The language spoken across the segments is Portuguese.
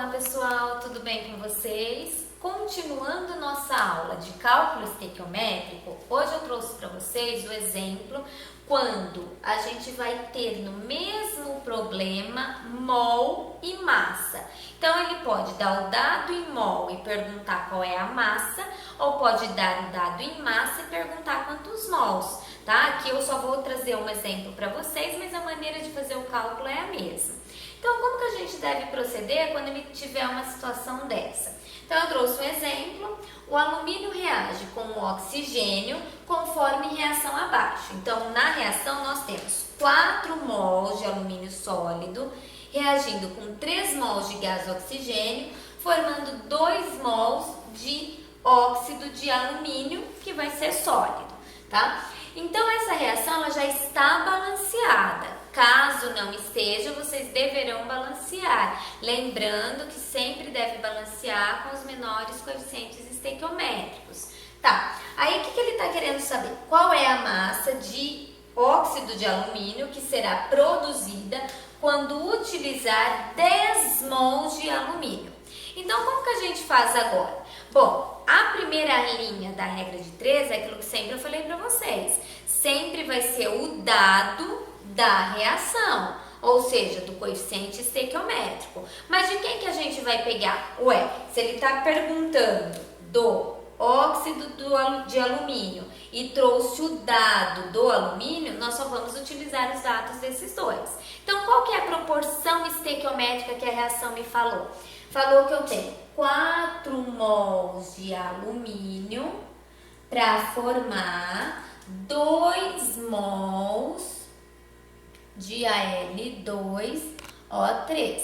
Olá pessoal, tudo bem com vocês? Continuando nossa aula de cálculo estequiométrico, hoje eu trouxe para vocês o exemplo quando a gente vai ter no mesmo problema mol e massa. Então ele pode dar o dado em mol e perguntar qual é a massa, ou pode dar o dado em massa e perguntar quantos mols, tá? Aqui eu só vou trazer um exemplo para vocês, mas a maneira de fazer o cálculo é a mesma. Então, como que a gente deve proceder quando ele tiver uma situação dessa? Então, eu trouxe um exemplo. O alumínio reage com o oxigênio conforme reação abaixo. Então, na reação, nós temos 4 mols de alumínio sólido reagindo com 3 mols de gás oxigênio, formando 2 mols de óxido de alumínio, que vai ser sólido, tá? Então, essa reação ela já está balanceada. Caso não esteja, vocês deverão balancear. Lembrando que sempre deve balancear com os menores coeficientes estequiométricos. Tá, aí o que ele está querendo saber? Qual é a massa de óxido de alumínio que será produzida quando utilizar 10 mols de alumínio? Então, como que a gente faz agora? Bom, a primeira linha da regra de 3 é aquilo que sempre eu falei para vocês. Sempre vai ser o dado da reação, ou seja, do coeficiente estequiométrico. Mas de quem que a gente vai pegar? Ué, se ele está perguntando do óxido de alumínio e trouxe o dado do alumínio, nós só vamos utilizar os dados desses dois. Então, qual que é a proporção estequiométrica que a reação me falou? Falou que eu tenho 4 mols de alumínio para formar 2 mols de Al2O3.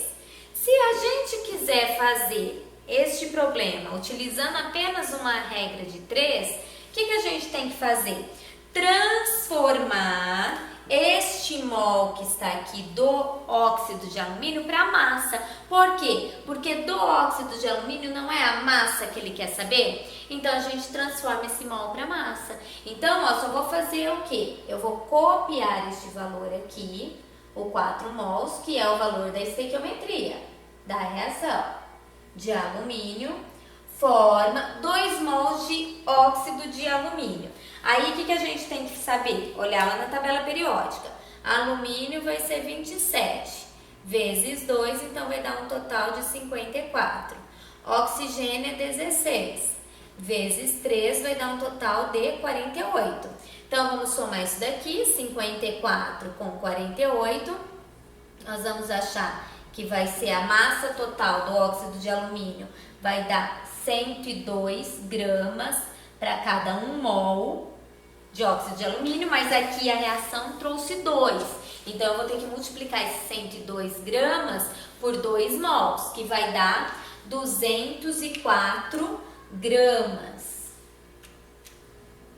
Se a gente quiser fazer este problema utilizando apenas uma regra de 3, o que a gente tem que fazer? Transformar este mol que está aqui do óxido de alumínio para massa. Por quê? Porque do óxido de alumínio não é a massa que ele quer saber? Então, a gente transforma esse mol para massa. Então, ó, só vou fazer o quê? Eu vou copiar este valor aqui, o 4 mols, que é o valor da estequiometria, da reação de alumínio, forma 2 mols de óxido de alumínio. Aí, o que a gente tem que saber? Olhar lá na tabela periódica. Alumínio vai ser 27 vezes 2, então vai dar um total de 54. Oxigênio é 16 vezes 3, vai dar um total de 48. Então, vamos somar isso daqui, 54 com 48. Nós vamos achar que vai ser a massa total do óxido de alumínio, vai dar 102 gramas para cada 1 mol de óxido de alumínio, mas aqui a reação trouxe 2. Então, eu vou ter que multiplicar esses 102 gramas por 2 mols, que vai dar 204 gramas.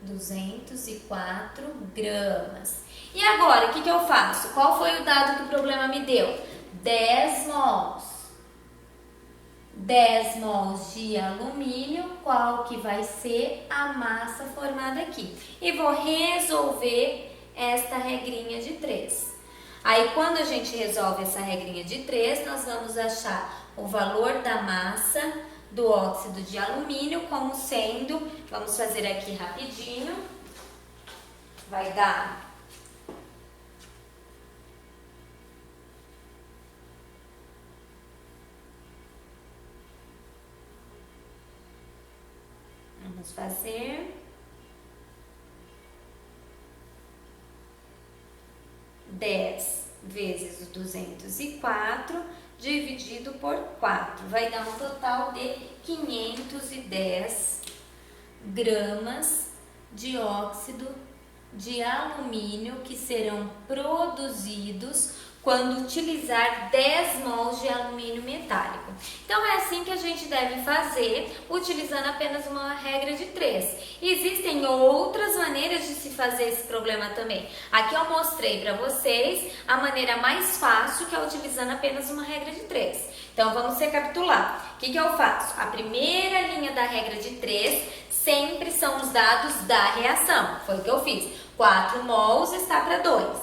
204 gramas. E agora, o que eu faço? Qual foi o dado que o problema me deu? 10 mols. 10 mols de alumínio, qual que vai ser a massa formada aqui? E vou resolver esta regrinha de 3. Aí, quando a gente resolve essa regrinha de 3, nós vamos achar o valor da massa do óxido de alumínio como sendo, vamos fazer aqui rapidinho, vai dar vamos fazer 10 vezes o 204 dividido por 4. Vai dar um total de 510 gramas de óxido de alumínio que serão produzidos quando utilizar 10 mols de alumínio metálico. Então, é assim que a gente deve fazer, utilizando apenas uma regra de 3. Existem outras maneiras de se fazer esse problema também. Aqui eu mostrei para vocês a maneira mais fácil, que é utilizando apenas uma regra de 3. Então, vamos recapitular. O que eu faço? A primeira linha da regra de 3 sempre são os dados da reação. Foi o que eu fiz. 4 mols está para 2.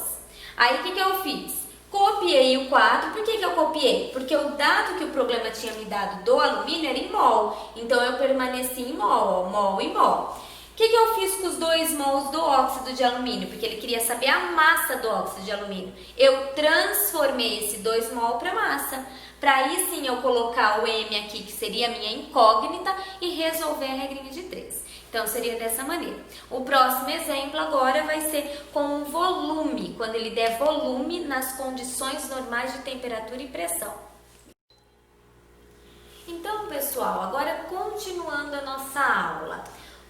Aí, o que eu fiz? Copiei o quadro. Por que eu copiei? Porque o dado que o problema tinha me dado do alumínio era em mol. Então, eu permaneci em mol, ó, mol e mol. O que eu fiz com os 2 mols do óxido de alumínio? Porque ele queria saber a massa do óxido de alumínio. Eu transformei esse 2 mol para massa. Para aí sim eu colocar o M aqui, que seria a minha incógnita, e resolver a regrinha de 3. Então, seria dessa maneira. O próximo exemplo agora vai ser com o volume, quando ele der volume nas condições normais de temperatura e pressão. Então, pessoal, agora continuando a nossa aula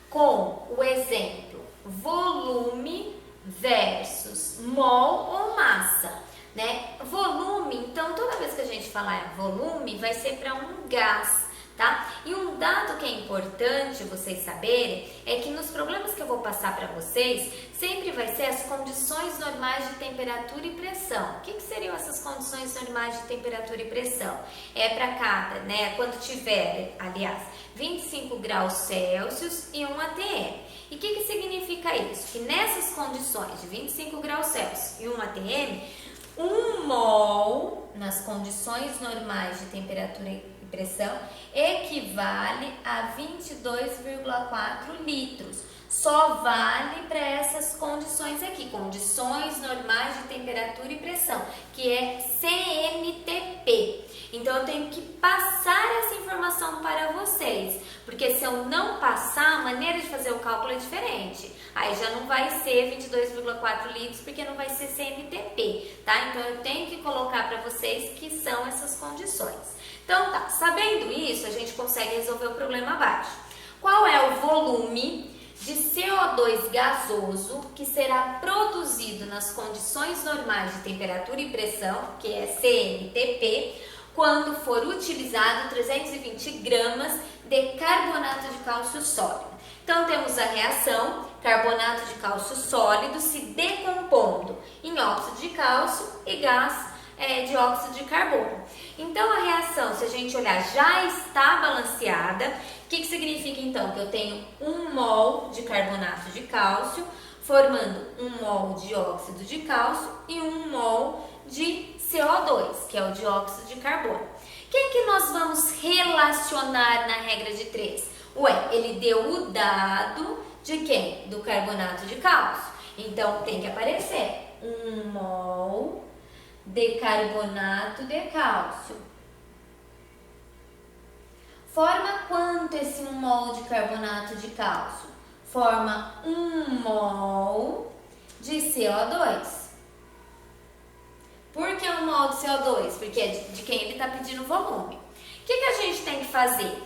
com o exemplo volume versus mol ou massa, né? Volume, então, toda vez que a gente falar volume, vai ser para um gás. Tá? E um dado que é importante vocês saberem é que nos problemas que eu vou passar para vocês, sempre vai ser as condições normais de temperatura e pressão. O que seriam essas condições normais de temperatura e pressão? É para cada, né, quando tiver, aliás, 25 graus Celsius e 1 atm. E o que significa isso? Que nessas condições de 25 graus Celsius e 1 atm, 1 mol, nas condições normais de temperatura e pressão, equivale a 22,4 litros. Só vale para essas condições aqui, condições normais de temperatura e pressão, que é CNTP. Então, eu tenho que passar essa informação para vocês, porque se eu não passar, a maneira de fazer o cálculo é diferente. Aí já não vai ser 22,4 litros, porque não vai ser CNTP, tá? Então, eu tenho que colocar para vocês que são essas condições. Então, tá, sabendo isso, a gente consegue resolver o problema abaixo. Qual é o volume de CO2 gasoso que será produzido nas condições normais de temperatura e pressão, que é CNTP, quando for utilizado 320 gramas de carbonato de cálcio sólido? Então, temos a reação, carbonato de cálcio sólido se decompondo em óxido de cálcio e gás de óxido de carbono. Então, a reação, se a gente olhar, já está balanceada. O que significa, então? Que eu tenho 1 mol de carbonato de cálcio, formando 1 mol de óxido de cálcio e 1 mol de CO2, que é o dióxido de carbono. Quem que nós vamos relacionar na regra de 3? Ué, ele deu o dado de quem? Do carbonato de cálcio. Então, tem que aparecer 1 mol de carbonato de cálcio. Forma quanto esse 1 mol de carbonato de cálcio? Forma 1 mol de CO2. Por que 1 mol de CO2? Porque é de quem ele está pedindo volume. O que a gente tem que fazer?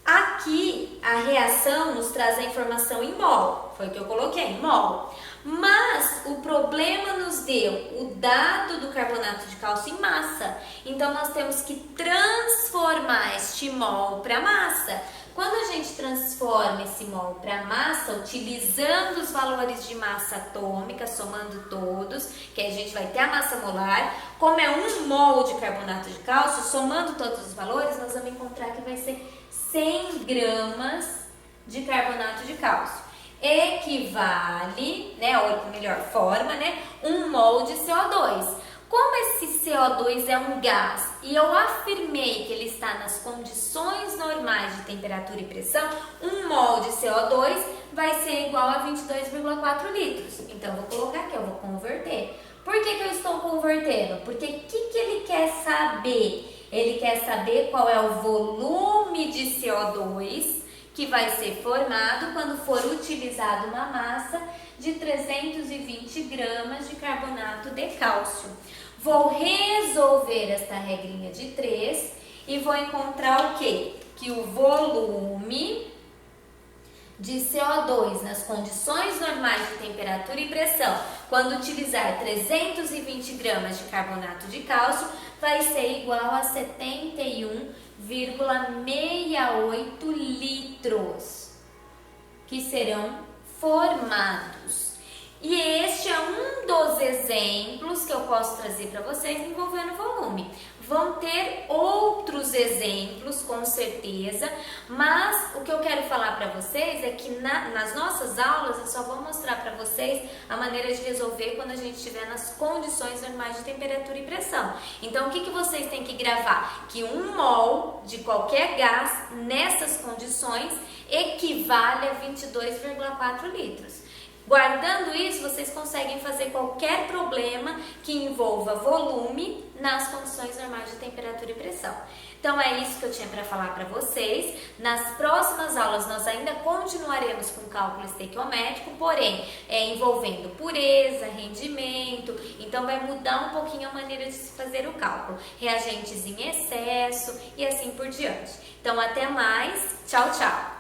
Aqui, a reação nos traz a informação em mol. Foi o que eu coloquei, em mol. Mas o problema nos deu o dado do carbonato de cálcio em massa. Então, nós temos que transformar este mol para massa. Quando a gente transforma esse mol para massa, utilizando os valores de massa atômica, somando todos, que a gente vai ter a massa molar, como é 1 mol de carbonato de cálcio, somando todos os valores, nós vamos encontrar que vai ser 100 gramas de carbonato de cálcio. Equivale, né, ou melhor forma, né, 1 mol de CO2. Como esse CO2 é um gás e eu afirmei que ele está nas condições normais de temperatura e pressão, 1 mol de CO2 vai ser igual a 22,4 litros. Então, eu vou colocar aqui, eu vou converter. Por que eu estou convertendo? Porque o que ele quer saber? Ele quer saber qual é o volume de CO2 que vai ser formado quando for utilizada uma massa de 320 gramas de carbonato de cálcio. Vou resolver esta regrinha de 3 e vou encontrar o quê? Que o volume de CO2 nas condições normais de temperatura e pressão, quando utilizar 320 gramas de carbonato de cálcio, vai ser igual a 71,68 litros, que serão formados. E este é um dos exemplos que eu posso trazer para vocês envolvendo volume. Vão ter outros exemplos, com certeza, mas o que eu quero falar para vocês é que nas nossas aulas eu só vou mostrar para vocês a maneira de resolver quando a gente estiver nas condições normais de temperatura e pressão. Então, o que vocês têm que gravar? Que 1 mol de qualquer gás nessas condições equivale a 22,4 litros. Guardando isso, vocês conseguem fazer qualquer problema que envolva volume nas condições normais de temperatura e pressão. Então é isso que eu tinha para falar para vocês. Nas próximas aulas nós ainda continuaremos com cálculo estequiométrico, porém envolvendo pureza, rendimento, então vai mudar um pouquinho a maneira de se fazer o cálculo. Reagentes em excesso e assim por diante. Então até mais, tchau, tchau!